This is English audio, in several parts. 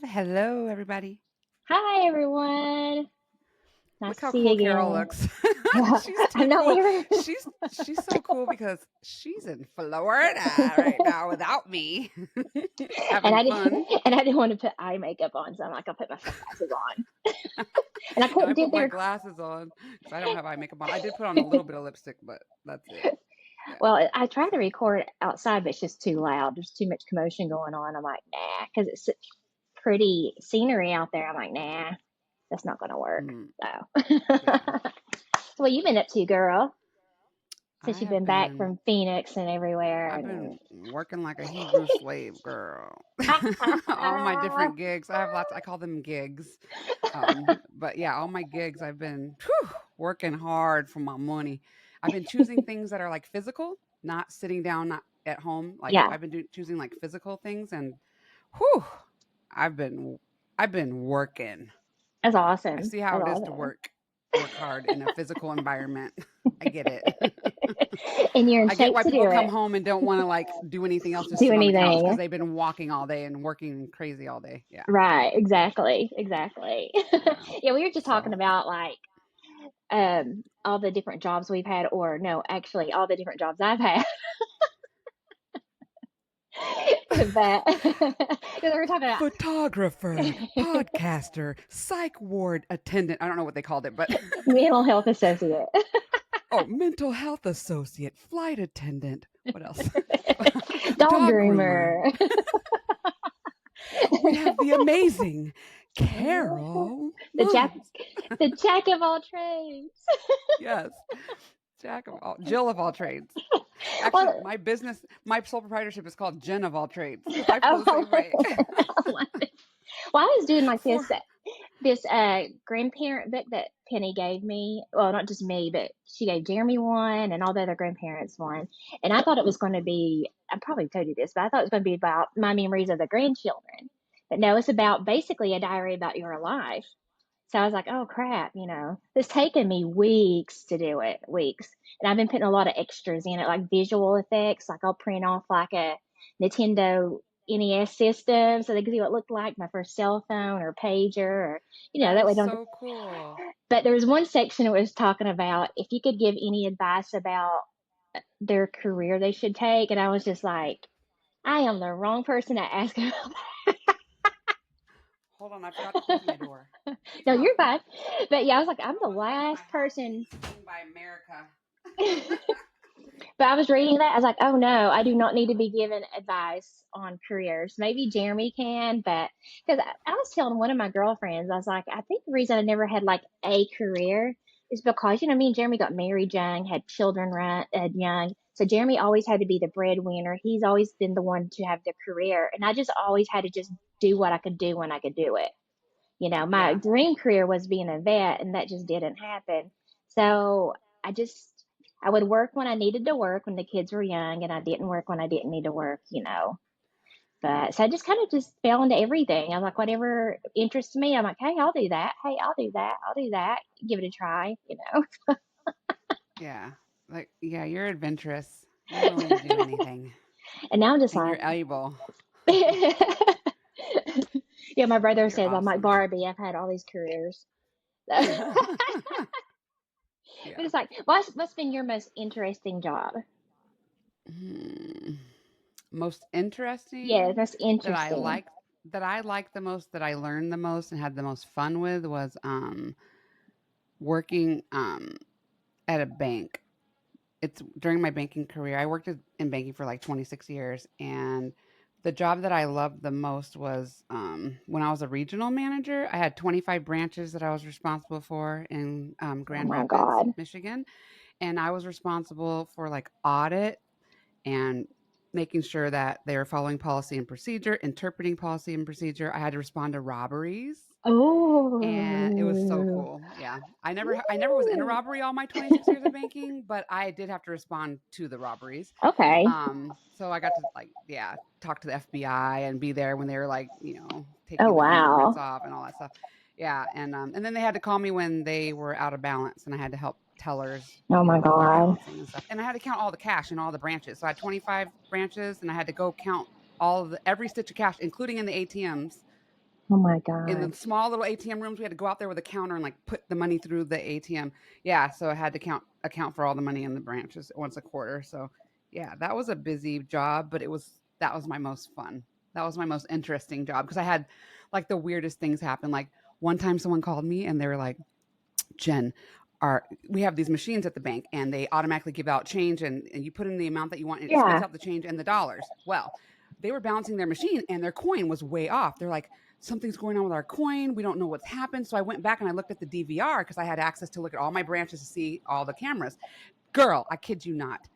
live. Hello, everybody. Hi, everyone. Nice Look to how see you cool Karyl again. looks. Yeah, She's too I'm not cool. wearing. She's so cool because she's in Florida right now without me, and having I fun. didn't. And I didn't want to put eye makeup on, so I'm like, I'll put my sunglasses on. And I And I couldn't do put my their. glasses on because I don't have eye makeup on. I did put on a little bit of lipstick, but that's it. Yeah. Well, I tried to record outside, but it's just too loud. There's too much commotion going on. I'm like, nah, because it's pretty scenery out there. I'm like, nah, that's not going to work. Mm, So, yeah. so what you been up to, girl? I Since you've have been back been from Phoenix and everywhere, I've and been working like a Hebrew slave girl. All my different gigs. I have lots. I call them gigs. But yeah, all my gigs, I've been working hard for my money. I've been choosing things that are like physical, not sitting down, not at home. Like yeah, I've been choosing like physical things, and whew, I've been I've been working. that's I awesome. see how That's it is to awesome. work hard in a physical environment. I get it. And you're in I get shape why to do people come it. home and don't want to like do anything else, just Do sit on the couch because anything. they've been walking all day and working crazy all day. Yeah, Right, exactly, exactly. yeah. Yeah, we were just talking So about like all the different jobs we've had, or no, actually all the different jobs I've had. But because we were talking about photographer, podcaster, psych ward attendant. I don't know what they called it, but mental health associate. oh, mental health associate, flight attendant. What else? Dog Dog groomer. groomer. We have the amazing Karyl the jack Munns. the jack of all trades. Yes, Jack of all, Jill of all trades. Actually, Well, my sole proprietorship is called Jen of all trades because I feel the oh, same way. well, I was doing like For this grandparent book that Penny gave me. Well, not just me, but she gave Jeremy one and all the other grandparents one. And I thought it was going to be, I probably told you this, but I thought it was going to be about my memories of the grandchildren. But no, it's about basically a diary about your life. So I was like, oh crap, it's taken me weeks to do it, weeks. And I've been putting a lot of extras in it, like visual effects. Like I'll print off like a Nintendo NES system so they can see what it looked like, my first cell phone or pager, or, that that is way don't. so cool. But there was one section that was talking about if you could give any advice about their career they should take. And I was just like, I am the wrong person to ask about. Hold on, I forgot to close my door. Keep No, you're talking. fine. But yeah, I was like, I'm Oh, the well, at least my last house person. is owned by America. But I was reading that. I was like, oh no, I do not need to be given advice on careers. Maybe Jeremy can, but because I was telling one of my girlfriends, I was like, I think the reason I never had like a career is because, me and Jeremy got married young, had children right young. So Jeremy always had to be the breadwinner. He's always been the one to have the career. And I just always had to just do what I could do when I could do it. My Yeah. dream career was being a vet, and that just didn't happen. So I just, I would work when I needed to work when the kids were young, and I didn't work when I didn't need to work. But so I just kind of just fell into everything. I'm like, whatever interests me, I'm like, hey, I'll do that. Hey, I'll do that. I'll do that. Give it a try. Yeah. Like, yeah, you're adventurous. You're willing to do anything. And now I'm just And like, you're able. yeah, my brother You're says I'm like awesome. Barbie. I've had all these careers. But Yeah. it's like, what's been your most interesting job? Hmm. Most Yeah, interesting that's that I interesting. liked that I liked the most, that I learned the most and had the most fun with was working at a bank. It's during my banking career. I worked in banking for like 26 years, and the job that I loved the most was when I was a regional manager. I had 25 branches that I was responsible for in Oh Grand my Rapids, God. Michigan, and I was responsible for like audit and making sure that they were following policy and procedure, interpreting policy and procedure. I had to respond to robberies, and it was so Oh. cool. Yeah. I never was in a robbery all my 26 years of banking, but I did have to respond to the robberies. Okay. So I got to like, yeah, talk to the FBI and be there when they were like, Oh taking the fingerprints wow. off and all that stuff. Yeah, and then they had to call me when they were out of balance, and I had to help tellers, Oh my with their God. balancing and stuff. And I had to count all the cash in all the branches. So I had 25 branches, and I had to go count every stitch of cash, including in the ATMs, Oh my In the God. small little ATM rooms, we had to go out there with a counter and like put the money through the ATM. Yeah, so I had to account for all the money in the branches once a quarter. So yeah, that was a busy job, but that was my most fun. That was my most interesting job because I had like the weirdest things happen. Like one time someone called me and they were like, Jen, we have these machines at the bank and they automatically give out change and you put in the amount that you want and it spits Yeah. out the change and the dollars. Well, they were balancing their machine and their coin was way off. They're like, something's going on with our coin. We don't know what's happened. So I went back and I looked at the DVR because I had access to look at all my branches to see all the cameras. Girl, I kid you not.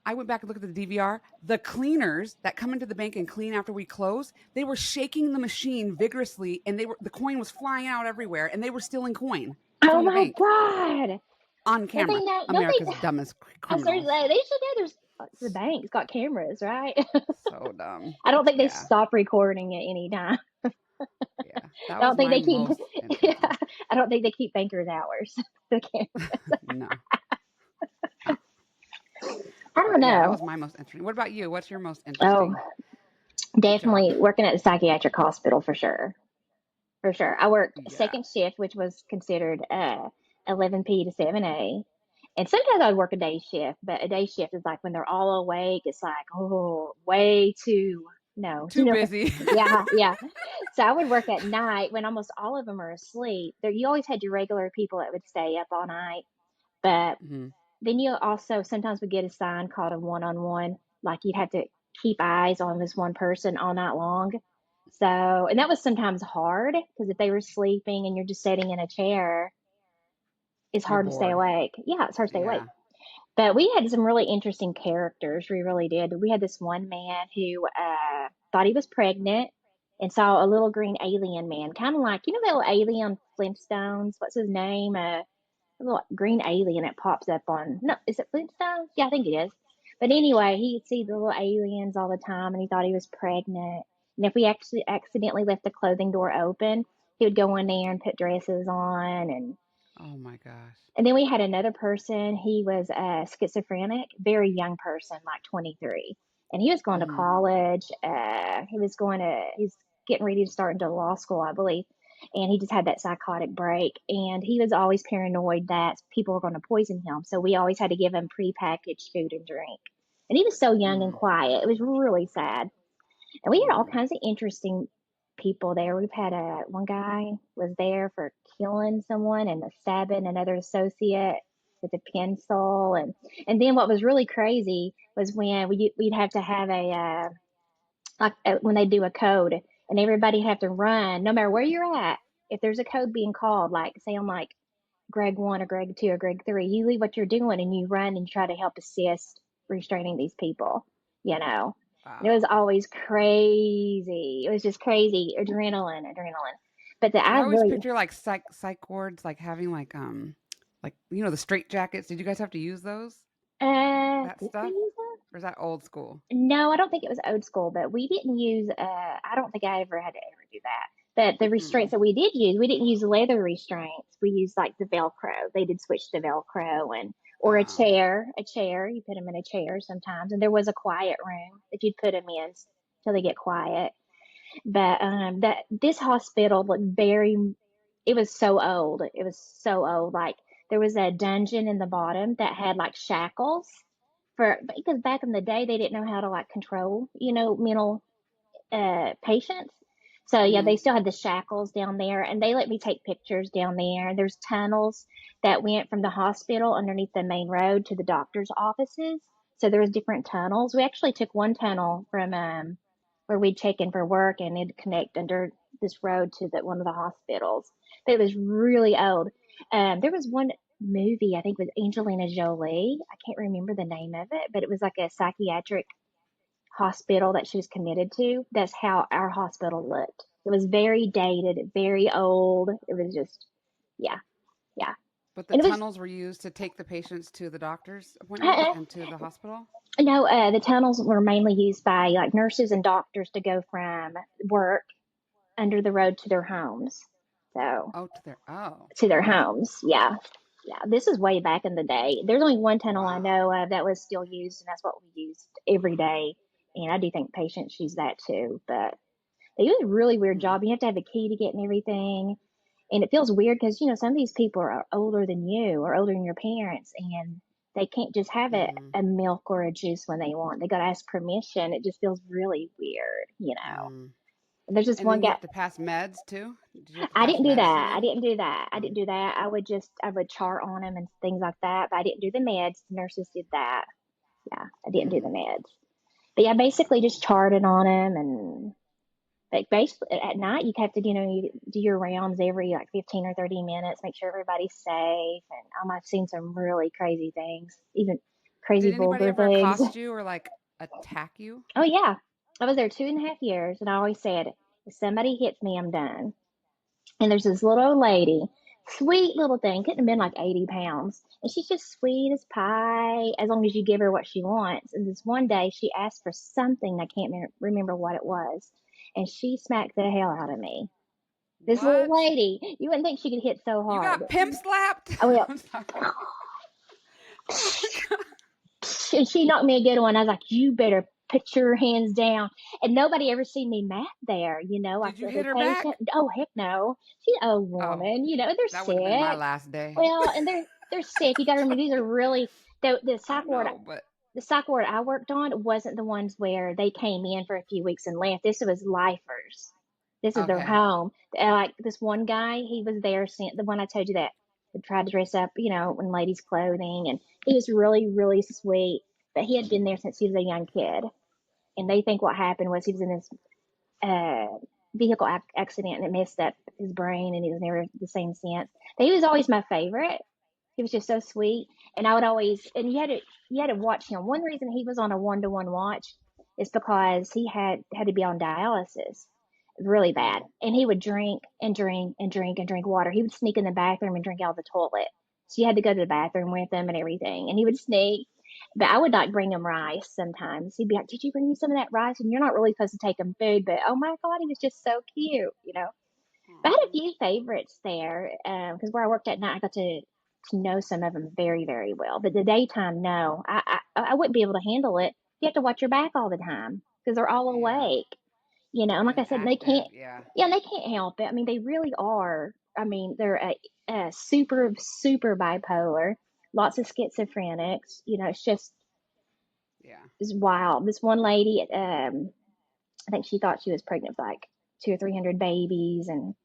I went back and looked at the DVR. The cleaners that come into the bank and clean after we close, they were shaking the machine vigorously and the coin was flying out everywhere and they were stealing coin Oh from the my bank God. on Don't they camera. know? Don't America's they? dumbest I started criminals. say they should know. There's the bank's got cameras, right? So dumb. I don't think they Yeah. stop recording at any time. Yeah. That I was don't think my they keep. most Yeah, interesting. I don't think they keep bankers hours. Okay. No. No. I don't But yeah, that know. was my most interesting. What about you? What's your most Oh, interesting job? definitely working at the psychiatric hospital for sure. For sure. I worked Yeah. second shift, which was considered 11 p to 7 a. And sometimes I'd work a day shift, but a day shift is like when they're all awake. It's like, oh, way too, no, Too busy. yeah, yeah. So I would work at night when almost all of them are asleep. There, you always had your regular people that would stay up all night, but hmm then you also sometimes would get assigned called a one-on-one. Like you'd have to keep eyes on this one person all night long. So, and that was sometimes hard because if they were sleeping and you're just sitting in a chair, it's You're hard to stay bored. awake. Yeah, it's hard to stay awake. Yeah. But we had some really interesting characters. We really did. We had this one man who thought he was pregnant and saw a little green alien man, kind of like, you know, that little alien Flintstones? What's his name? A little green alien that pops up on, no, is it Flintstones? Yeah, I think it is. But anyway, he'd see the little aliens all the time and he thought he was pregnant. And if we actually accidentally left the clothing door open, he would go in there and put dresses on Oh my gosh. and then we had another person. He was a schizophrenic, very young person, like 23. And he was going to hmm college. He's getting ready to start into law school, I believe. And he just had that psychotic break. And he was always paranoid that people were going to poison him. So we always had to give him prepackaged food and drink. And he was so young and Mm, quiet. It was really sad. And we had all mm. kinds of interesting people there. We've had one guy was there for killing someone and stabbing another associate with a pencil, and then what was really crazy was when we'd have to have when they do a code and everybody have to run no matter where you're at. If there's a code being called, like say I'm like Greg 1 or Greg 2 or Greg 3, you leave what you're doing and you run and try to help assist restraining these people, you know. And it was Wow. always crazy. It was just crazy. Adrenaline, adrenaline. But I I always really, picture like psych wards like having like you know the straight jackets. Did you guys have to use those? That did we stuff? use that? Or is that old school? No, I don't think it was old school, but we didn't use, I don't think I ever had to ever do that. But the restraints Mm-mm. that we did use, we didn't use leather restraints. We used like the Velcro. They did switch to Velcro or Oh. a chair. You put them in a chair sometimes. And there was a quiet room that you'd put them in till they get quiet. But this hospital looked it was so old. It was so old. Like there was a dungeon in the bottom that had like shackles because back in the day they didn't know how to like control, mental patients. So yeah, Mhm. they still had the shackles down there, and they let me take pictures down there. There's tunnels that went from the hospital underneath the main road to the doctor's offices. So there was different tunnels. We actually took one tunnel from where we'd check in for work, and it'd connect under this road to one of the hospitals. But it was really old. There was one movie I think with Angelina Jolie. I can't remember the name of it, but it was like a psychiatric hospital that she was committed to. That's how our hospital looked. It was very dated, very old. It was just, yeah, yeah. But the And it was, tunnels were used to take the patients to the doctor's appointments uh, and to the hospital? no, the tunnels were mainly used by like nurses and doctors to go from work under the road to their homes. So, Oh, to their oh, to their okay. homes, yeah. Yeah, this is way back in the day. There's only one tunnel I Wow. know of that was still used, and that's what we used every day. And I do think patients use that too. But They do a really weird Mm, job. You have to have a key to get and everything. And it feels weird because, some of these people are older than you or older than your parents, and they can't just have mhm, a milk or a juice when they want. They got to ask permission. It just feels really weird. mm. There's this And one then you guy. have to pass meds too? Did you have to I pass didn't do medicine that. I in? didn't do that. I Oh, didn't do that. I would chart on them and things like that, but I didn't do the meds. The nurses did that. Yeah, I didn't do the mm, meds. But yeah, basically wow. just charted on them, and like basically at night you have to, you do your rounds every like 15 or 30 minutes, make sure everybody's safe. And I've seen some really crazy things, even crazy Did anybody vulgar ever things. accost you or, like, attack you? Oh yeah, I was there 2.5 years, and I always said, if somebody hits me, I'm done. And there's this little old lady, sweet little thing, couldn't have been like 80 pounds. And she's just sweet as pie as long as you give her what she wants. And this one day she asked for something, I can't remember what it was. And she smacked the hell out of me. This little What? lady, you wouldn't think she could hit so You hard. got pimp slapped? Oh, well, I'm sorry. Oh my god. and she knocked me a good one. I was like, you better put your hands down. And nobody ever seen me mad there, like Did you the hit her patient. back? Oh, heck no. She's an old Oh, woman, they're that would have been my sick. last day. Well, and they're sick. You got to remember, these are really the I psych ward. know, but The psych ward I worked on wasn't the ones where they came in for a few weeks and left. This was lifers. This is their okay. home. Like this one guy, he was there since the one I told you that tried to dress up, in ladies' clothing, and he was really, really sweet. But he had been there since he was a young kid, and they think what happened was he was in this uh, vehicle accident, and it messed up his brain, and he was never the same since. But he was always my favorite. He was just so sweet, and I would always, and you had to watch him. One reason he was on a 1-to-1 watch is because he had to be on dialysis, really Mm. bad, and he would drink and drink and drink and drink water. He would sneak in the bathroom and drink out of the toilet. So you had to go to the bathroom with him and everything, and he would sneak. But I would like bring him rice sometimes. He'd be like, "Did you bring me some of that rice?" And you're not really supposed to take him food, but oh my god, he was just so cute. I had a Aw. few favorites there because where I worked at night, I got to know some of them very, very well. But the daytime, no, I wouldn't be able to handle it. You have to watch your back all the time because they're all Yeah. awake. And like I And said, they can't. active, yeah. Yeah, they can't help it. I mean, they really are. I mean, they're a super, super bipolar. Lots of schizophrenics. Yeah. It's wild. This one lady, I think she thought she was pregnant with like 200 or 300 babies, and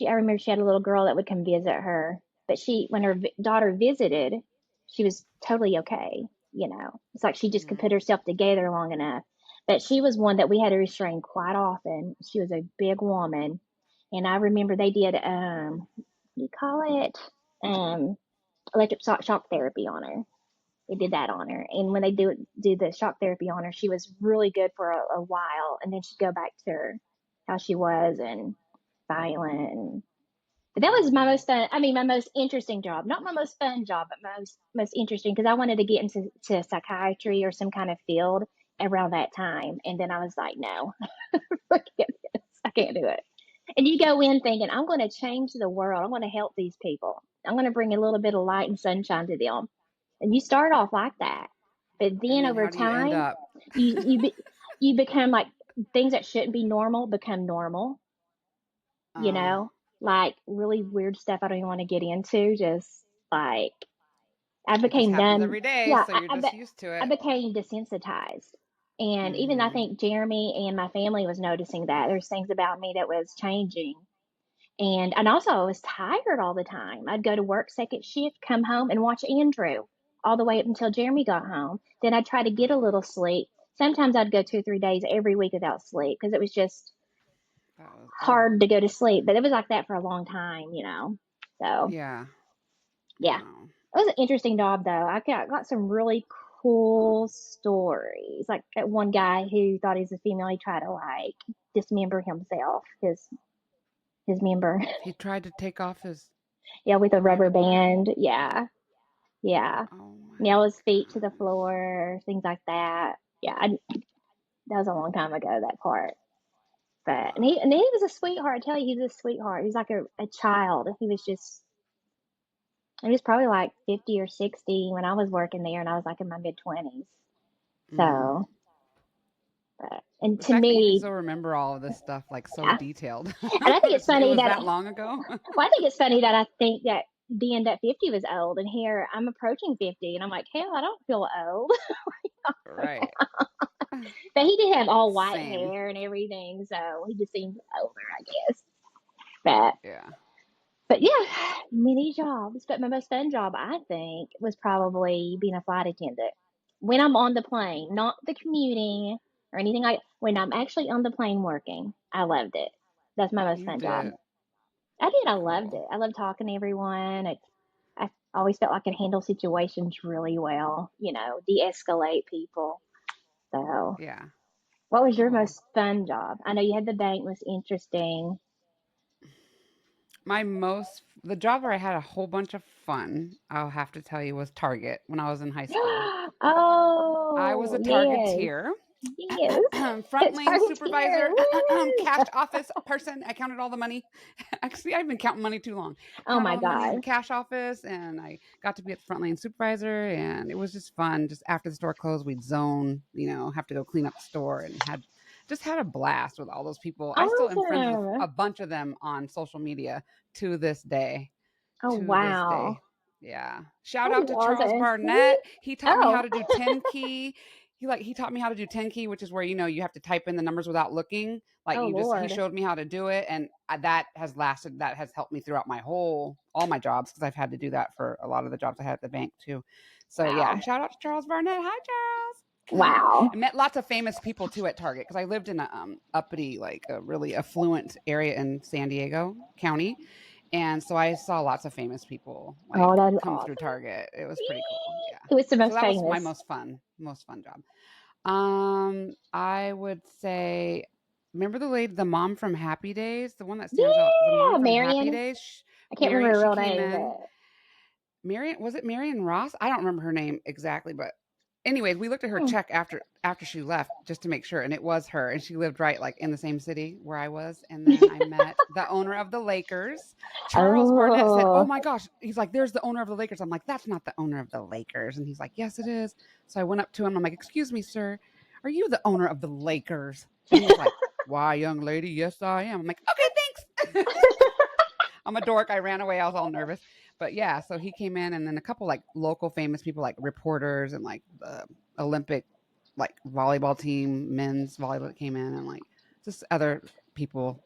I remember she had a little girl that would come visit her, but when her daughter visited, she was totally okay. It's like she just could Mhm. put herself together long enough. But she was one that we had to restrain quite often. She was a big woman, and I remember they did what do you call it, um, electric shock therapy on her. They did that on her, and when they do the shock therapy on her, she was really good for a while, and then she'd go back to how she was and violent. But that was my Mhm. most fun. I mean, my most interesting job. Not my most fun job, but most interesting because I wanted to get into psychiatry or some kind of field around that time. And then I was like, no, forget this. I can't do it. And you go in thinking, I'm going to change the world. I'm going to help these people. I'm going to bring a little bit of light and sunshine to them. And you start off like that, but And then then over how do you end time, up? you become like things that shouldn't be normal become normal, you Uh, know, like really weird stuff I don't even want to get into. Just like I it just became happens numb. every day, Yeah, so you're just used to I it. became desensitized. And even I Mhm. think Jeremy and my family was noticing that there's things about me that was changing. And also I was tired all the time. I'd go to work second shift, come home and watch Andrew all the way up until Jeremy got home. Then I'd try to get a Oh, little sleep. Sometimes I'd go 2 or 3 days every week without sleep because it was just that was ugh. hard to go to sleep. But it was like that for a long time. So Yeah. yeah, Oh. it was an interesting job though. I got some really cool stories. Like that one guy who thought he was a female, he tried to like dismember himself, his member. He tried to take off his Yeah, with a rubber private part? band. Yeah. Yeah. Oh my Nail his feet to the gosh. floor, things like that. Yeah, that was a long time ago, that part. But and Wow. he was a sweetheart. I tell you, he was a sweetheart. He was like a child. He was probably like 50 or 60 when I was working there, and I was like in my mid 20s. Mhm. So And The to fact that you can me, still remember all of this stuff, like, so yeah. detailed. And I think it's It funny was that, that long ago? well, I think it's funny that I think that being that 50 was old, and here I'm approaching 50, and I'm like, hell, I don't feel old. Right. But he did have all white Same. hair and everything, so he just seems older, I guess. But Yeah. but yeah, many jobs. But my most fun job, I think, was probably being a flight attendant. When I'm on the plane, not the commuting or anything like. When I'm actually on the plane working, I loved it. That's my most You fun job. did. I did. I loved Cool. it. I loved talking to everyone. I always felt like I could handle situations really well. De-escalate people. So, Yeah. what was your Cool. most fun job? I know you had the bank was interesting. The job where I had a whole bunch of fun, I'll have to tell you, was Target when I was in high school. I was Oh a yes, Targeteer, yes. front lane Target's here. supervisor, Woo! cash office person. I counted all the money. Actually, I've been counting money too long. Oh Counted my all the money in the god. cash office, and I got to be at the front lane supervisor, and it was just fun. Just after the store closed, we'd zone, have to go clean up the store, and had a blast with all those people. I still am friends with Awesome. a bunch of them on social media to this day. Oh To this wow. day. Yeah. Shout That out is to Charles awesome. Barnett. Woo! He taught me how Oh. to do 10 key. He taught me how to do 10 key, which is where you have to type in the numbers without looking. Like Oh he Lord. showed me how to do it, and that has helped me throughout all my jobs, because I've had to do that for a lot of the jobs I had at the bank too. So yeah, Wow. shout out to Charles Barnett. Hi Charles. Wow. I met lots of famous people too at Target, because I lived in a uppity, like a really affluent area in San Diego County, and so I saw lots of famous people Oh, like that's come through awesome. Target. It was pretty cool. Yeah. Who was the So most that was my famous? most fun job. I would say, remember the mom from Happy Days, the one that stands out, the mom Yeah, from Happy Marion. Days, I can't remember Marion. her She real came name, in. but Marion, was it Marion Ross? I don't remember her name exactly, but anyways, we looked at her hmm. check after she left just to make sure, and it was her, and she lived right like in the same city where I was. And then I met the owner of the Lakers. Charles Barnett said, "Oh Oh, my gosh," he's like, "There's the owner of the Lakers." I'm like, "That's not the owner of the Lakers," and he's like, "Yes, it is." So I went up to him. I'm like, "Excuse me, sir, are you the owner of the Lakers?" And he was like, "Why, young lady, yes, I am." I'm like, "Okay, thanks." I'm a dork. I ran away. I was all nervous. But yeah, so he came in, and then a couple like local famous people, like reporters and like the Olympic like volleyball team, men's volleyball came in, and like just other people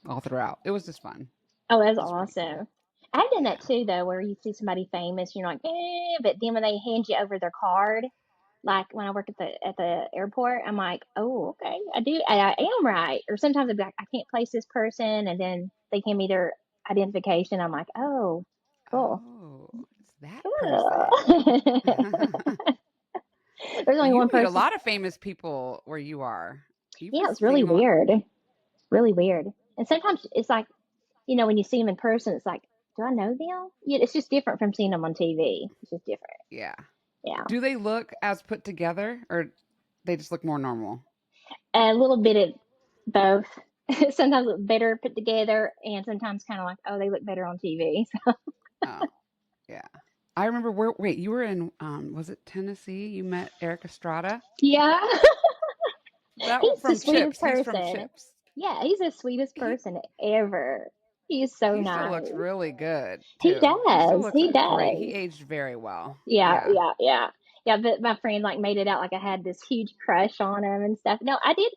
all throughout. It was just fun. oh, that's It was pretty cool. awesome. I've done that Yeah. too, though, where you see somebody famous, you're like, but then when they hand you over their card, like when I work at the airport, I'm like, oh, okay, I am right. Or sometimes I'd be like, I can't place this person, and then they hand me their identification. I'm like, oh, cool, Oh, it's that person. cool. There's only You one meet a person. lot of famous people where you are. You've Yeah, it's just really seen a lot. weird, really weird. And sometimes it's like, when you see them in person, it's like, do I know them? Yeah, it's just different from seeing them on TV. It's just different. Yeah. Yeah, Do they look as put together, or they just look more normal? a little bit of both. Sometimes look better put together, and sometimes kind of like, oh, they look better on TV. Oh, yeah. I remember wait, you were in was it Tennessee? You met Eric Estrada? Yeah, That he's the from sweetest Chips. He's from person. Chips. Yeah, he's the sweetest He person ever. He's so he still looks nice. really good He too. He still does. looks He great. He does. aged very well. Yeah, Yeah. yeah, yeah. Yeah, but my friend like made it out like I had this huge crush on him and stuff. No, I did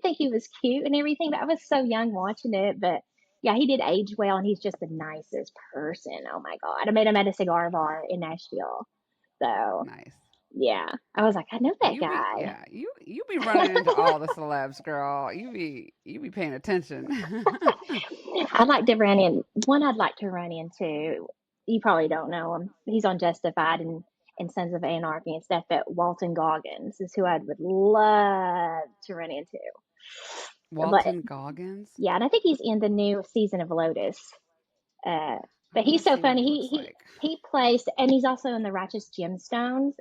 think he was cute and everything, but I was so young watching it. But yeah, he did age well, and he's just the nicest person. Oh my God. I met him at a cigar bar in Nashville. So Nice. yeah. I was like, I know that guy. You be running into all the celebs, girl. You be paying attention. I'd like to run in one I'd like to run into. You probably don't know him. He's on Justified and Sons of Anarchy and stuff, but Walton Goggins is who I would love to run into. But Walton Goggins. yeah, and I think he's in the new season of Lotus. Uh, but Let me he's so see what funny. he He looks he like. he plays, and he's also in the Righteous Gemstones.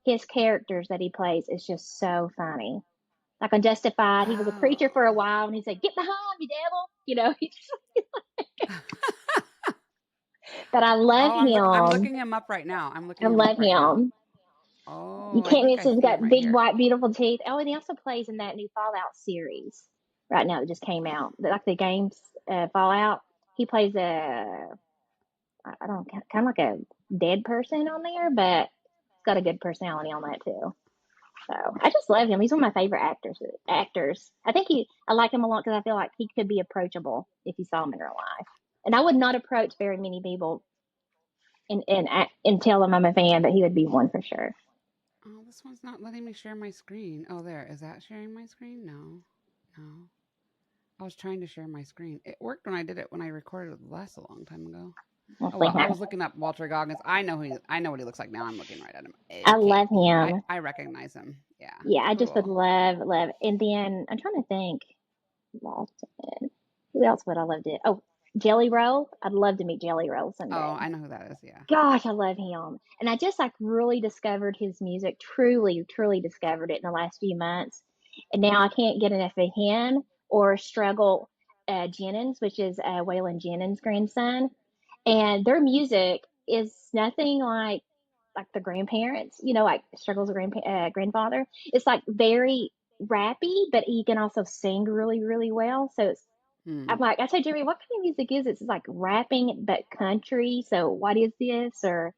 His characters that he plays is just so funny. Like on Justified, he was a Oh. preacher for a while, and he said, "Get behind me, devil!" But I love Oh, I'm him. looking him up right now. I'm I looking him up love right now. him. You Oh, I can't think miss I it. He's see him got right big, here. white, beautiful teeth. Oh, and he also plays in that new Fallout series right now that just came out. Like the games, Fallout. He plays I don't kind of like a dead person on there, but he's got a good personality on that too. So I just love him. He's one of my favorite actors. Actors. I like him a lot because I feel like he could be approachable if you saw him in real life. And I would not approach very many people and tell them I'm a fan, but he would be one for sure. Oh, this one's not letting me share my screen. Oh, there. Is that sharing my screen? No. No. I was trying to share my screen. It worked when I did it when I recorded with Les a long time ago. We'll Oh see. well, I was looking up Walter Goggins. I know what he looks like now. I'm looking right at him. I Okay. love him. I recognize him. Yeah. Yeah, I just would Cool. love. And then I'm trying to think. Walton. Who else would I love to? Oh, Jelly Roll. I'd love to meet Jelly Roll Oh, someday. I know who that is. Yeah. Gosh, I love him. And I just like really discovered his music, truly discovered it in the last few months. And now I can't get enough of him or Struggle Jennings, which is Waylon Jennings' grandson. And their music is nothing like the grandparents, like Struggle's grandfather. It's like very rappy, but he can also sing really well. So Hmm. I'm like, I said, Jerry, what kind of music is this? It's like rapping, but country. So what is this? But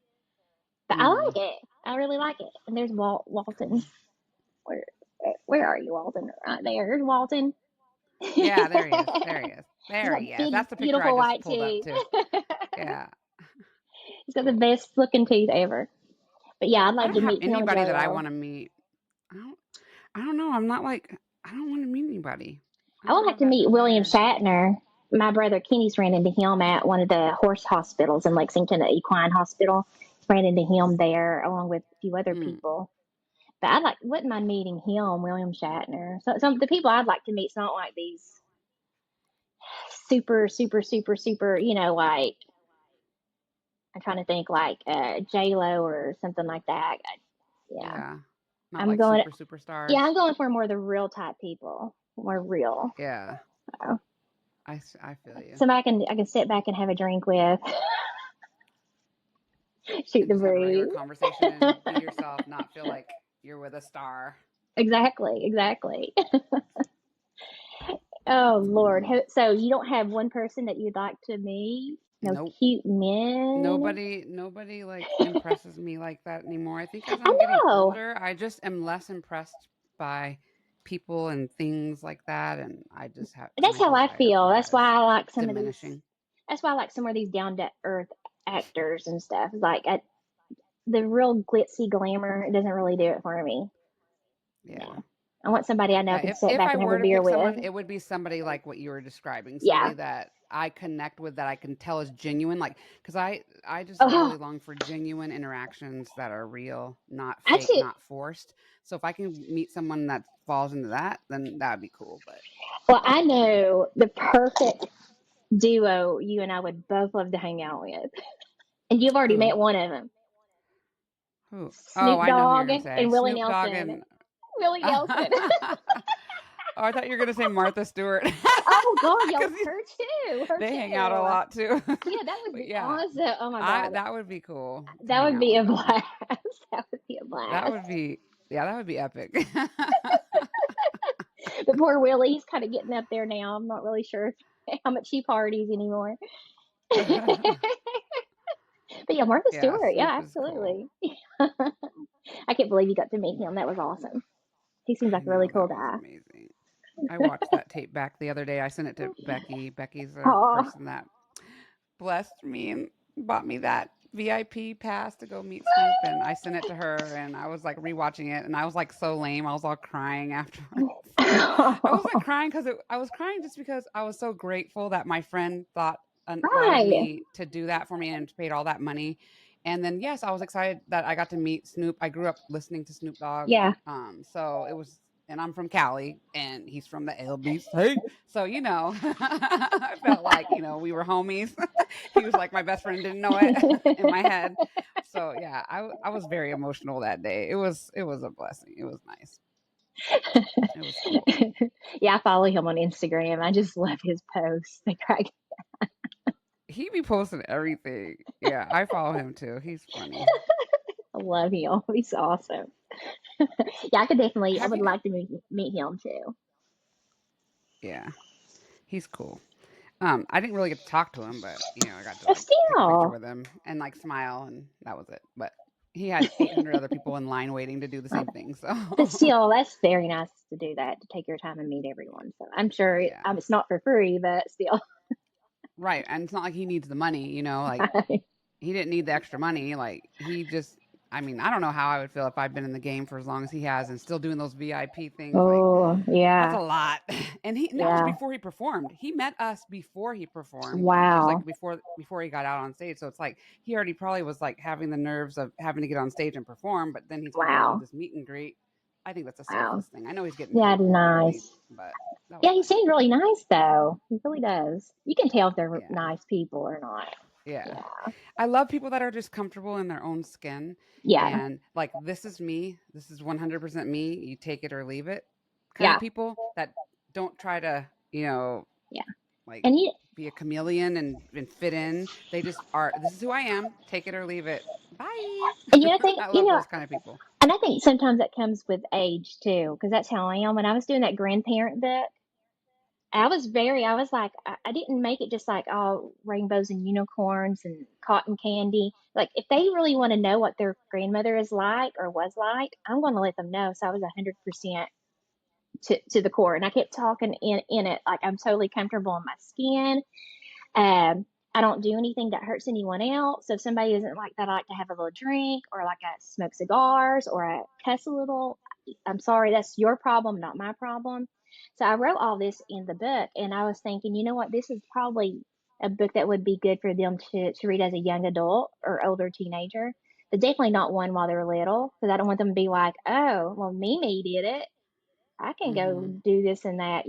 I Mm-hmm. like it. I really like it. And there's Walton. Cool. Where, where are you, Walton? Right there. There's Walton. He's Yeah, there he is. There he is. There got he is. big, That's the picture I beautiful just white pulled up teeth. too. Yeah. He's got the Cool. best looking teeth ever. But yeah, I'd I love don't to have meet him and anybody Jelly that I Roll. want to meet. I don't. I don't know. I'm not like. I don't want to meet anybody. I I would don't like have to that meet William desire. Shatner. My brother Kenny's ran into him at one of the horse hospitals in Lexington, the equine hospital. Ran into him there along with a few other Hmm. people. But wouldn't mind meeting him, William Shatner. So some of the people I'd like to meet, it's not like these super, like I'm trying to think like J Lo or something like that. Yeah. Yeah. Not I'm like going superstars. yeah, I'm going for more of the real type people. More real. Yeah. So, I feel you. somebody I can sit back and have a drink with. Shoot And the just have a regular breeze. conversation and be yourself, not feel like you're with a star. Exactly. Oh Lord. Mm. So you don't have one person that you'd like to meet? No Nope. cute men? Nobody like impresses me like that anymore. I think as I I'm getting know. older, I just am less impressed by people and things like that, and I just have That's my how I desire feel. for that That's why is I like some of these. diminishing. That's why I like some of these down to earth actors and stuff. Like the real glitzy glamour it doesn't really do it for me. Yeah. No, I want somebody I know Yeah, I can if sit if back I and have a were to beer pick with. someone, it would be somebody like what you were describing, Yeah. somebody that I connect with, that I can tell is genuine. Like, because I just Oh, really long for genuine interactions that are real, not fake, actually, not forced. So if I can meet someone that falls into that, then that would be cool. But well, I know the perfect duo you and I would both love to hang out with, and you've already who? met one of them, Who? Oh, Snoop I know who you're Dogg gonna say. and Willie Snoop Dogg Nelson. and. Willie Nelson. Oh, I thought you were gonna say Martha Stewart, Oh God, y'all, because her too, her they hang out a too. lot too. Yeah, that would But be yeah, awesome. Oh my I God, that would be cool to that hang would out be with a them. blast. That would be a That blast. would be, yeah, that would be epic. But poor Willie's kind of getting up there now. I'm not really sure how much he parties anymore. But yeah, Martha Yeah, Stewart. Yeah, Snoop is cool. absolutely. I can't believe you got to meet him. That was awesome. He seems like I a really know, cool that was guy. amazing. I watched that tape back the other day. I sent it to Becky. Becky's a Oh, person that blessed me and bought me that VIP pass to go meet Snoop, and I sent it to her, and I was like rewatching it, and I was like so lame. I was all crying afterwards. I wasn't crying because I was crying just because I was so grateful that my friend thought of right. me to do that for me and paid all that money. And then yes, I was excited that I got to meet Snoop. I grew up listening to Snoop Dogg. Yeah. So it was, and I'm from Cali and he's from the LBC. So, I felt like, we were homies. He was like my best friend, didn't know it in my head. So yeah, I was very emotional that day. It was a blessing. It was nice. It was cool. Yeah, I follow him on Instagram. I just love his posts. They crack. He be posting everything. Yeah, I follow him too. He's funny. I love him. He's awesome. Yeah, I Have would you? like to meet him too. Yeah, he's cool. I didn't really get to talk to him, but I got to But like take a picture still, with him and like smile, and that was it. But he had 800 other people in line waiting to do the same thing. So but still, that's very nice to do that, to take your time and meet everyone. So I'm sure yeah, it's not for free, but still. right. And it's not like he needs the money. Like he didn't need the extra money. Like he just. I mean, I don't know how I would feel if I'd been in the game for as long as he has and still doing those VIP things. Like Oh, that's a yeah. lot. And that was Yeah. before he performed. He met us before he performed. It was like Wow. before he got out on stage. So it's like he already probably was like having the nerves of having to get on stage and perform, but then he's going to go do Wow. this meet and greet. I think that's a Wow. selfless thing. I know he's getting Yeah, paid it's for it, nice. but that was Yeah, he nice. seems really nice though. He really does. You can tell if they're Yeah. nice people or not. Yeah. Yeah. I love people that are just comfortable in their own skin Yeah. and like this is me. This is 100% me. You take it or leave it kind of Yeah. people that don't try to, Yeah. like And you be a chameleon and fit in. They just are. This is who I am. Take it or leave it. Bye. and I think I love those kind of people. and I think sometimes that comes with age too, because that's how I am. When I was doing that grandparent book, I was like, I didn't make it just like all rainbows and unicorns and cotton candy. Like, if they really want to know what their grandmother is like or was like, I'm going to let them know. So I was 100% to the core. And I kept talking in it like I'm totally comfortable in my skin. I don't do anything that hurts anyone else. So if somebody isn't like that, I like to have a little drink or like I smoke cigars or I cuss a little. I'm sorry, that's your problem, not my problem. So I wrote all this in the book and I was thinking, you know what, this is probably a book that would be good for them to read as a young adult or older teenager, but definitely not one while they're little because I don't want them to be like, oh, well, Mimi did it. I can go Hmm. do this and that.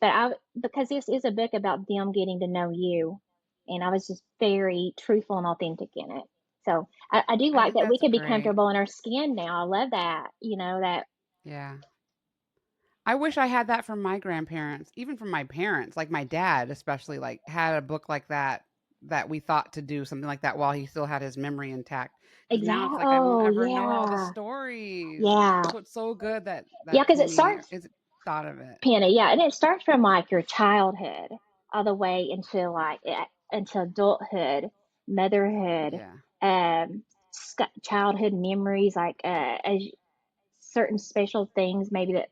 But because this is a book about them getting to know you, and I was just very truthful and authentic in it. So I do I like think that we that's can be great. comfortable in our skin now. I love that. That Yeah. I wish I had that from my grandparents, even from my parents, like my dad, especially, like had a book like that we thought to do something like that while he still had his memory intact. Because now it's exactly. like I won't Oh ever know all the yeah, stories. yeah, So it's so good that yeah. Because it Penny starts is thought of it. Penny, yeah, and it starts from like your childhood all the way into into adulthood, motherhood, Yeah. childhood memories, like as certain special things maybe that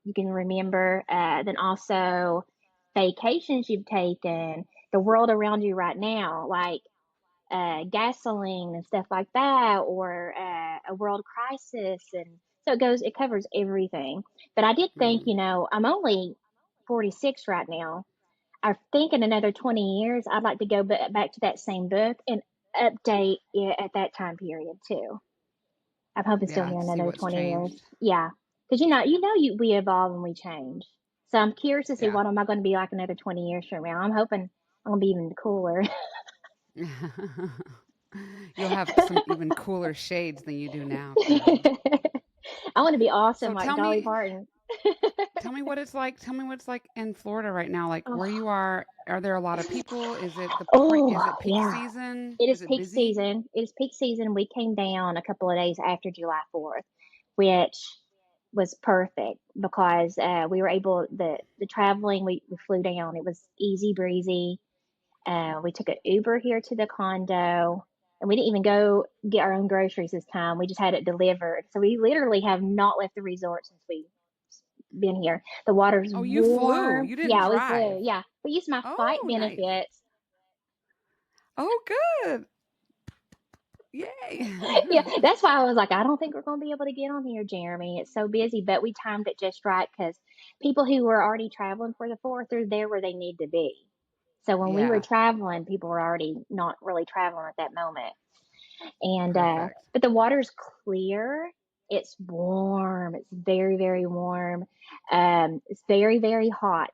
you can remember. Then also vacations you've taken, the world around you right now, like gasoline and stuff like that, or a world crisis, and so it covers everything. But I did think, Mm. I'm only 46 right now. I think in another 20 years, I'd like to go back to that same book and update it at that time period too. I'm hoping still Yeah. here To see another what's 20 years. changed. Yeah. Because we evolve and we change. So I'm curious to see Yeah. what am I going to be like another 20 years from now. I'm hoping I'm going to be even cooler. You'll have some even cooler shades than you do now, Karyl. I want to be awesome So like Dolly Parton. tell me what it's like. Tell me what it's like in Florida right now. Like where Oh, you are, are there a lot of people? Is oh, it peak yeah. season? It is Is it peak busy? season. It is peak season. We came down a couple of days after July 4th, which was perfect because we were able the traveling. We flew down. It was easy breezy. We took an Uber here to the condo, and we didn't even go get our own groceries this time. We just had it delivered. So we literally have not left the resort since we been here. The water's Oh, you flew. warm. You didn't Yeah, we flew. drive. Yeah, we used my flight Oh, nice. benefits. Oh, good. Yay. Yeah, that's why I was like, I don't think we're going to be able to get on here, Jeremy. It's so busy, but we timed it just right because people who were already traveling for the fourth are there where they need to be. So when we were Yeah. traveling, people were already not really traveling at that moment. And Perfect. but the water's clear. It's warm. It's very, very warm. It's very, very hot.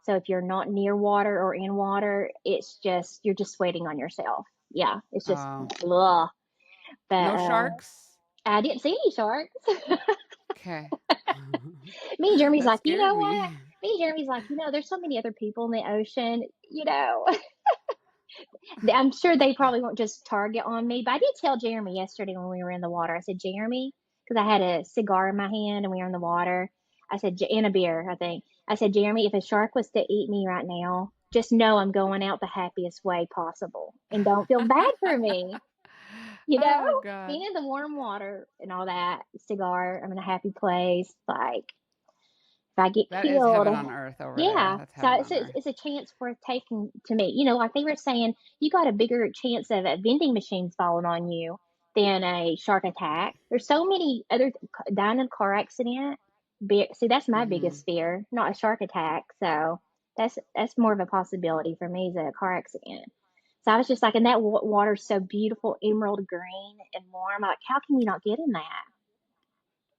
So if you're not near water or in water, you're just sweating on yourself. Yeah, it's just Oh, blah. But no sharks? I didn't see any sharks. Okay. Me and Jeremy's That like, you scared know what? me. Me and Jeremy's like, there's so many other people in the ocean. I'm sure they probably won't just target on me. But I did tell Jeremy yesterday when we were in the water. I said, Jeremy, because I had a cigar in my hand and we were in the water. I said, and a beer, I think. I said, Jeremy, if a shark was to eat me right now, just know I'm going out the happiest way possible, and don't feel bad for me. You know, Oh God. being in the warm water and all that, cigar, I'm in a happy place. Like, if I get That is killed, heaven on earth over there. yeah. That's So heaven it's on a, earth. it's a chance worth taking to me. Like they were saying, you got a bigger chance of a vending machines falling on you than a shark attack. There's so many other dying in a car accident. See, that's my Mhm. biggest fear, not a shark attack. So that's more of a possibility for me is a car accident. So I was just like, and that water's so beautiful, emerald green and warm. I'm like, how can you not get in that?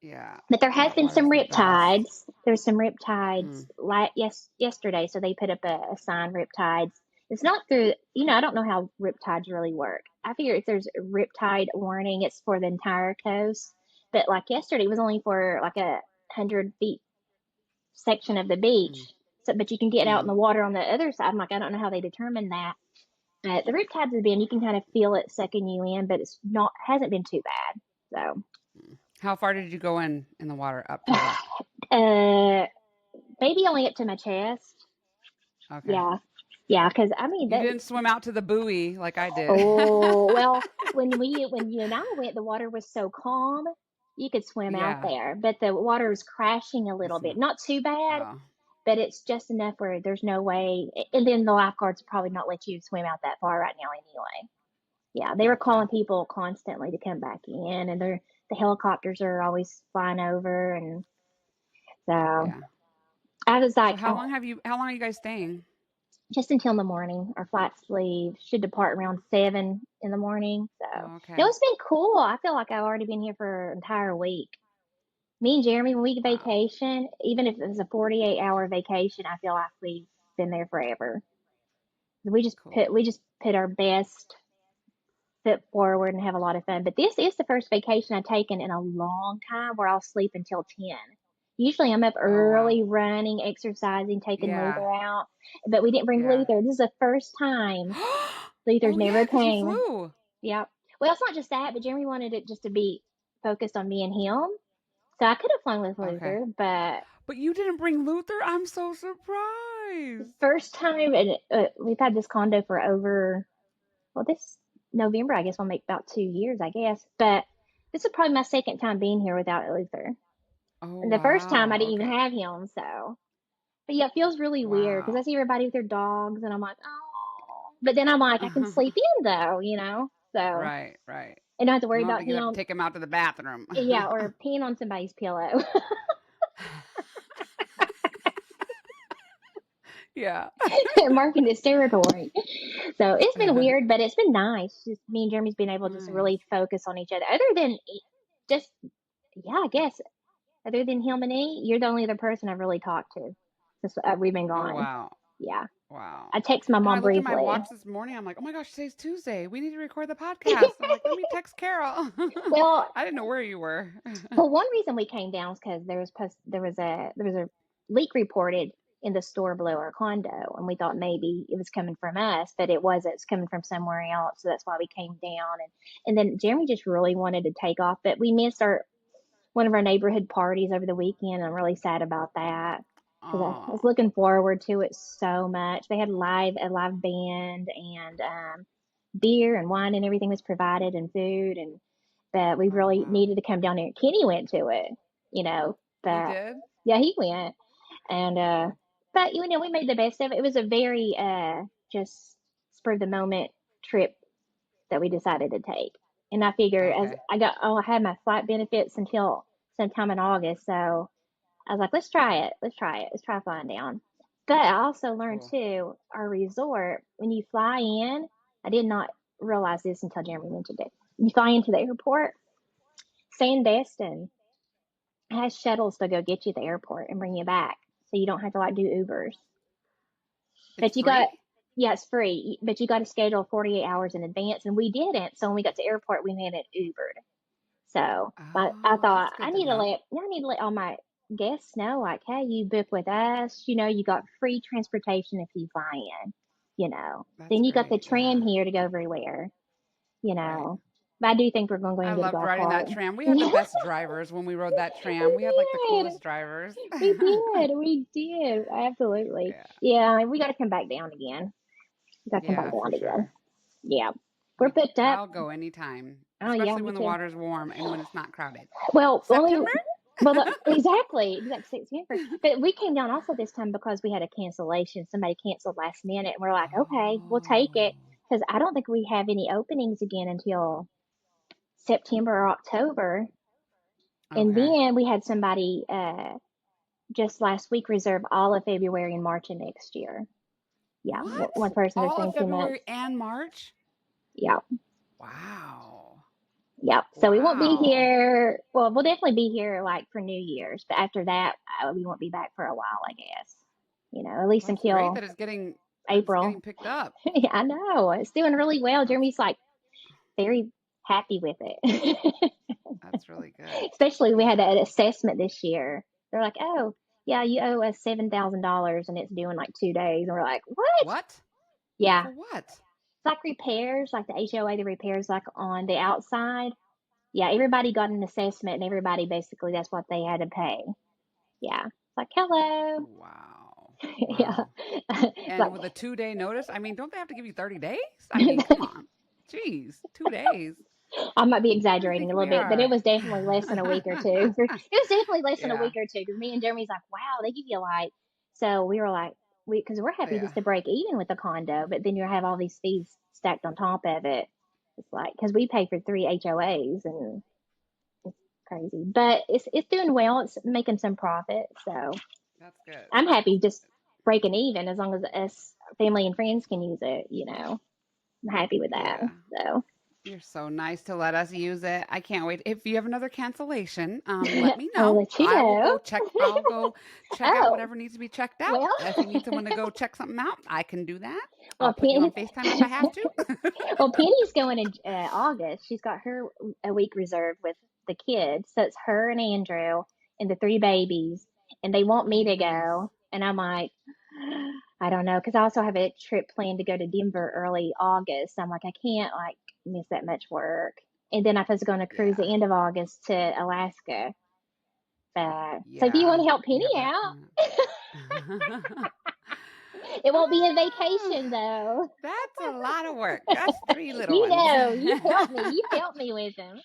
Yeah. But there has That been some water's the best. riptides. There's some riptides Mm. yesterday, so they put up a sign riptides. It's not through, I don't know how riptides really work. I figure if there's a riptide warning, it's for the entire coast. But like yesterday, it was only for like 100 feet section of the Mm. beach. So, but you can get out in Mm. the water on the other side. I'm like, I don't know how they determine that. The riptides have been, you can kind of feel it sucking you in, but it's not, hasn't been too bad. Mm. How far did you go in the water? Up to what? So, maybe only up to my chest. Okay. Yeah. Yeah, because I mean You that. didn't swim out to the buoy like I did. Oh well, when you and I went, the water was so calm, you could swim out Yeah. there, but the water was crashing a little It's bit. not. Not too bad, Oh. but it's just enough where there's no way. And then the lifeguards probably not let you swim out that far right now anyway. Yeah, they were calling Gotcha. people constantly to come back in, and the helicopters are always flying over, and so Yeah. I was So like, how long are you guys staying? just until in the morning. Our flights leave should depart around 7 in the morning. So Oh, no, okay. it's been cool. I feel like I've already been here for an entire week. Me and Jeremy, when we Wow. vacation, even if it was a 48-hour vacation, I feel like we've been there forever. Cool. We just put our best foot forward and have a lot of fun. But this is the first vacation I've taken in a long time where I'll sleep until 10. Usually I'm up Oh wow. early, running, exercising, taking Yeah. Luther out. But we didn't bring Yeah. Luther. This is the first time Luther's Oh yeah, never because you came. flew. Yep. Well, it's not just that, but Jeremy wanted it just to be focused on me and him. So I could have flown with Okay. Luther, but But you didn't bring Luther? I'm so surprised. first time, and we've had this condo for over, well, this November, I guess, will make about 2 years, I guess. But this is probably my second time being here without Luther. Oh And the first time I wow. didn't even Okay. have him, so. But yeah, it feels really weird because I Wow. see everybody with their dogs, and I'm like, oh. But then I'm like, I can sleep in though. So Right, right. I don't have to You worry don't have about to get up and him. take him out to the bathroom. Yeah, or peeing on somebody's pillow. Yeah. Marking this territory. So it's been weird, but it's been nice. Just me and Jeremy's been able to just Nice. really focus on each other. Other than just, yeah, I guess, other than him and E, you're the only other person I've really talked to since we've been Oh gone. wow. Yeah. Wow. I text my I know I mom looked at my briefly. watch this morning. I'm like, oh my gosh, today's Tuesday. We need to record the podcast. I'm like, let me text Karyl. Well, I didn't know where you were. one reason we came down was because there was a leak reported in the store below our condo, and we thought maybe it was coming from us, but it wasn't. It's coming from somewhere else, so that's why we came down. And then Jeremy just really wanted to take off, but we missed our one of our neighborhood parties over the weekend. I'm really sad about that because I was Oh, looking forward to it so much. They had a live band, and beer and wine and everything was provided, and food, and but we oh really wow. needed to come down there. Kenny went to it, He but did? yeah, he went, and but we made the best of it. It was a very just spur of the moment trip that we decided to take. And I figured as Okay. I had my flight benefits until sometime in August. So I was like, let's try it. Let's try it. Let's try flying down. But I also learned Cool. too, our resort, when you fly in, I did not realize this until Jeremy mentioned it. You fly into the airport, Sandestin has shuttles to go get you at the airport and bring you back. So you don't have to like do Ubers. It's But free? yeah, it's free, but you got to schedule 48 hours in advance, and we didn't. So when we got to the airport, we made it Ubered. So I Oh, thought that's good to know. I need to let all my guests know, like, hey, you book with us, you got free transportation if you fly in. That's Then you got the great. tram Yeah. here to go everywhere, you Right. know. But I do think we're going to go I and get a loved golf riding that cart. tram. We had the We best drivers when we rode that tram. We had like the did. coolest drivers. We did. We did. Absolutely. Yeah. Yeah, we got to come back down again. We got to come back Yeah, for down again. sure. Yeah. We're booked up. I'll go anytime, Oh, yeah, especially me when the too. water's warm and when it's not crowded. Well, only September? well, exact September. But we came down also this time because we had a cancellation. Somebody canceled last minute, and we're like, okay, we'll take it Oh, because I don't think we have any openings again until September or October. And okay. then we had somebody just last week reserve all of February and March of next year. Yeah, one What? person was All of staying 2 months. February and March? Yeah. Wow. Yep. So we won't be Wow. here. Well, we'll definitely be here like for New Year's, but after that, we won't be back for a while, I guess. At least Well, that's great until that it's getting April. picked up. Yeah, I know. It's doing really well. That's Jeremy's like very happy with it. that's really good. Especially we had Yeah. an assessment this year. They're like, oh, yeah, you owe us $7,000 and it's due in like 2 days. And we're like, what? What? Yeah. For what? It's like repairs, like the HOA, the repairs like on the outside. Yeah, everybody got an assessment and everybody basically that's what they had to pay. Yeah. It's like, hello. Wow. Yeah. Wow. And Like with a 2-day notice, I mean, don't they have to give you 30 days? I mean, come on. Jeez, 2 days. I might be Who do you exaggerating think a little we bit, but it are? was definitely less than a week or two. It was definitely less than a Yeah. week or two because me and Jeremy's like, wow, they give you like, so we were like, because we're happy Yeah. just to break even with the condo, but then you have all these fees stacked on top of it. It's like, because we pay for 3 HOAs and it's crazy, but it's doing well. It's making some profit. So That's good. I'm That's happy just good. breaking even as long as us family and friends can use it, I'm happy with that. Yeah. So You're so nice to let us use it. I can't wait. If you have another cancellation, let me I'll know. let you know. I'll go check out Oh, whatever needs to be checked out. well, If you need someone to go check something out, I can do that. I'll well, put you on Penny, FaceTime if I have to. well, Penny's going in August. She's got her a week reserved with the kids, so it's her and Andrew and the 3 babies, and they want Oh, me to nice. go, and I'm like, I don't know, because I also have a trip planned to go to Denver early August. So I'm like, I can't like miss that much work, and then I was going to cruise Yeah. the end of August to Alaska. So if you Yeah. want to help You Penny have that out, coming up. it won't be a Ah, vacation though. that's a lot of work. That's 3 little ones. You've helped me with them.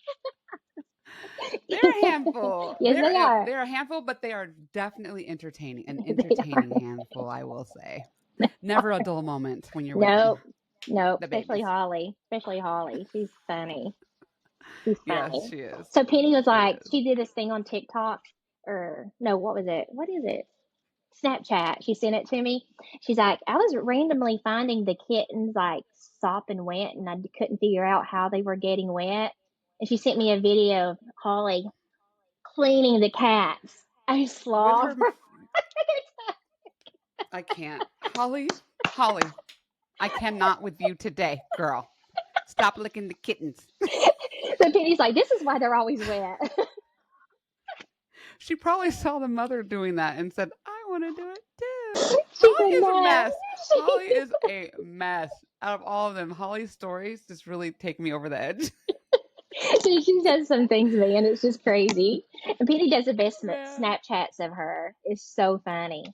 They're a handful. Yes, they are. They're a handful, but they are definitely entertaining. An They are. entertaining handful, I will say. Never a dull moment when you're with them. Nope. Nope. The Especially babies. Holly. Especially Holly. She's funny. She's Yes, funny. she is. So Penny was She like, is. she did this thing on TikTok, or no, what was it? What is it? Snapchat. She sent it to me. She's like, I was randomly finding the kittens like sopping wet, and I couldn't figure out how they were getting wet. And she sent me a video of Holly cleaning the cats. I With slobber. her, I can't. Holly, I cannot with you today, girl. Stop licking the kittens. So Penny's like, this is why they're always wet. She probably saw the mother doing that and said, I want to do it too. She Holly said is a no. mess. Holly is a mess. Out of all of them, Holly's stories just really take me over the edge. She says some things to me, and it's just crazy. And Penny does the best Yeah. Snapchats of her. It's so funny.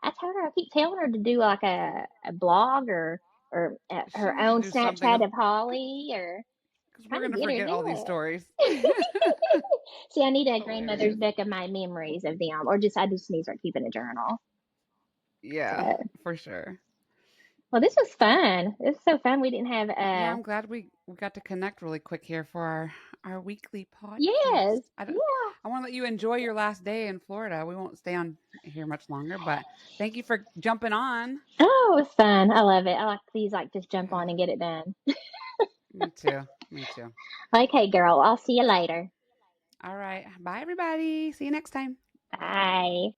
I keep telling her to do like a blog or She her needs to own do something Snapchat of Holly, or because we're trying going to to get her to forget all these do stories. it. See, I need a grandmother's Hilarious. book of my memories of them, or I just need to start keeping a journal. Yeah, So, for sure. well, this was fun. It was so fun. We didn't have Yeah, I'm glad we got to connect really quick here for our weekly podcast. yes, yeah. I want to let you enjoy your last day in Florida. We won't stay on here much longer, but thank you for jumping on. Oh, it was fun. I love it. I like these like just jump Yeah, on and get it done. me too. Me too. Okay, girl. I'll see you later. All right. Bye, everybody. See you next time. Bye.